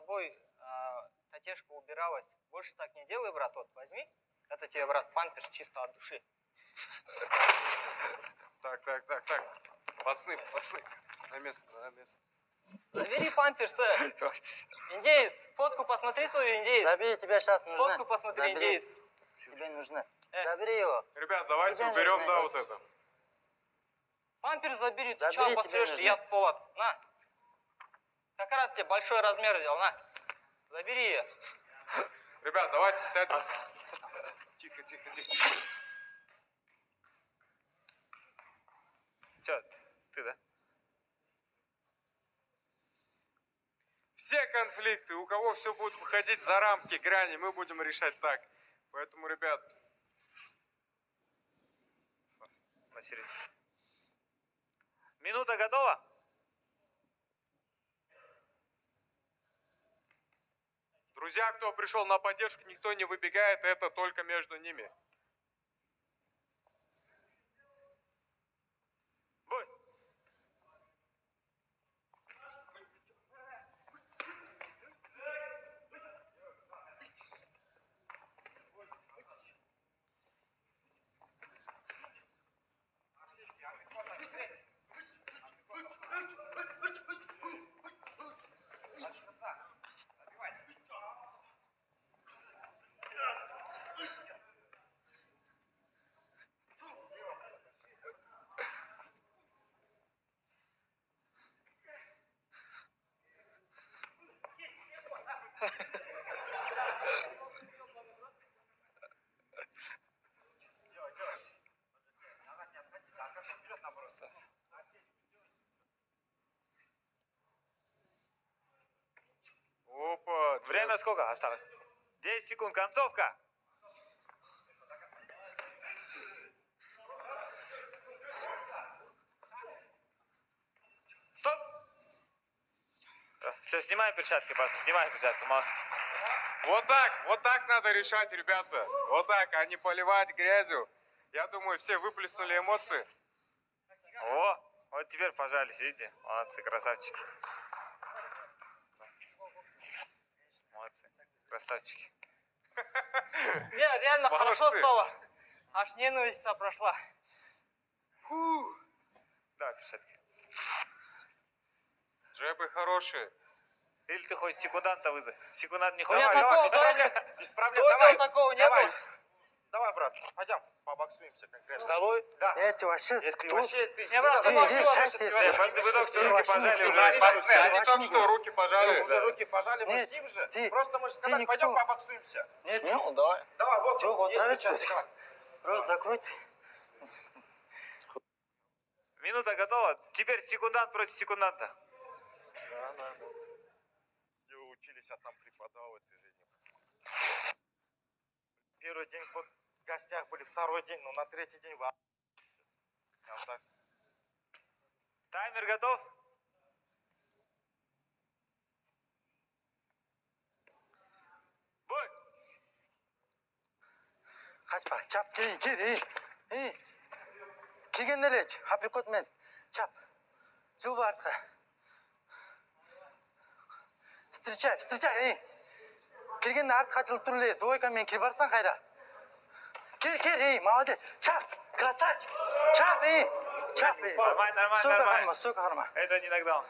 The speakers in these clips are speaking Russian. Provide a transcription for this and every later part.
тобой Татешка убиралась. Больше так не делай, брат. Вот возьми. Это тебе, брат, памперс чисто от души. Так. Пацаны. На место. Забери памперсы. Индеец, фотку посмотри свою, индеец. Забери, тебе сейчас нужно. Фотку посмотри, индеец. Тебе нужно. Забери его. Ребят, давайте уберем, да, вот это. Памперс забери, ты Забери, что тебе обосрешься, нужно. я Полад. На. Как раз тебе большой размер взял, на. Забери ее. Ребят, давайте сядем. Тихо. Че, ты, да? Все конфликты, у кого все будет выходить за рамки грани, мы будем решать так. Поэтому, ребят... На середину. Минута готова? Друзья, кто пришел на поддержку, никто не выбегает, это только между ними. Бой! Опа. Время сколько осталось? 10 секунд, концовка. Стоп! Все, снимаем перчатки, просто снимаем перчатки, молодцы. Вот так надо решать, ребята. Вот так, а не поливать грязью. Я думаю, все выплеснули эмоции. О, вот теперь пожались, видите? Молодцы, красавчики. Молодцы, красавчики. Не, реально Молодцы. хорошо стало. Аж ненависть прошла. Фу. Давай перчатки. Джебы хорошие. Или ты хочешь секунданта вызови? Секундант не У хочет? меня такого, Без проблем. до этого такого не было. Давай, брат, пойдем побоксуемся конкретно. С тобой? Да. Ты вообще Если тут... вообще ты Не, брат, Ты ты иди, вообще сядь, ты После вы только что Ты руки вообще пожали, никто. уже Пацаны, а не вообще то, что руки пожали. уже руки пожали, мы Нет, с ним же. ты- Просто мы же сказали, никто. пойдем побоксуемся. Нет, ну, давай. Давай, вот. Чё, вот есть нравится? перчатки, давай. Рот закрой. Минута готова. Теперь секундант против секунданта. Да. Где вы учились, а там преподавал этой жизни. Первый день в гостях были, второй день, но на третий день вы... Таймер готов? Бой! Kaçma, çap, gir. Келгендер, априкот мен, чап. Жылбы артқа. Встречай, Келгенде артқа жылып тұр, двойкамен кір барсан қайда. Кер, молодец. Чап, красавчик. Чап, Нормально. Стойка қарма. Это не нокдаун.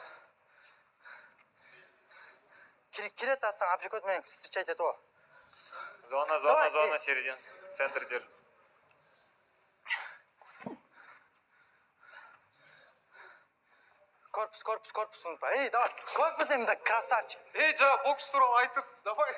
Кирет атсаң, априкот мен встречать ету. Зона, Давай, середина. Центр держи. Корпус ұмытпа. Давай, корпус емді, красавчик. Жаңа бокс туралы айтып, давай.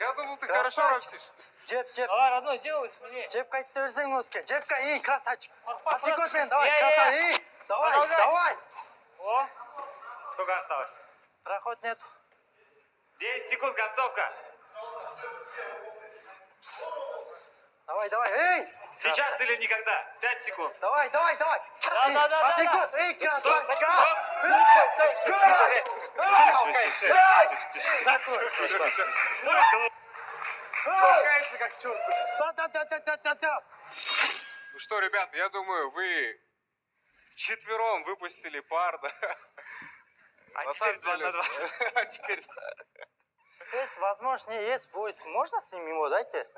Я думал, ты хорошо рамсишь. Жеп. Давай, родной, делай смелее. Жеп қайтты өрсең носке. Жепка, красавчик. Папа, Априкот мен, я. давай, красавчик. Давай. О, Сколько осталось? Проход нет. 10 секунд, концовка. Давай. Сейчас или никогда. 5 секунд. Давай. Да. Априкот, красавчик. Толкается как черт. Да. Ну что, ребята, я думаю, вы вчетвером выпустили пар, да? А На теперь самом 2 деле... на 2. А теперь... Есть возможность, есть будет. Можно с ним ему дайте?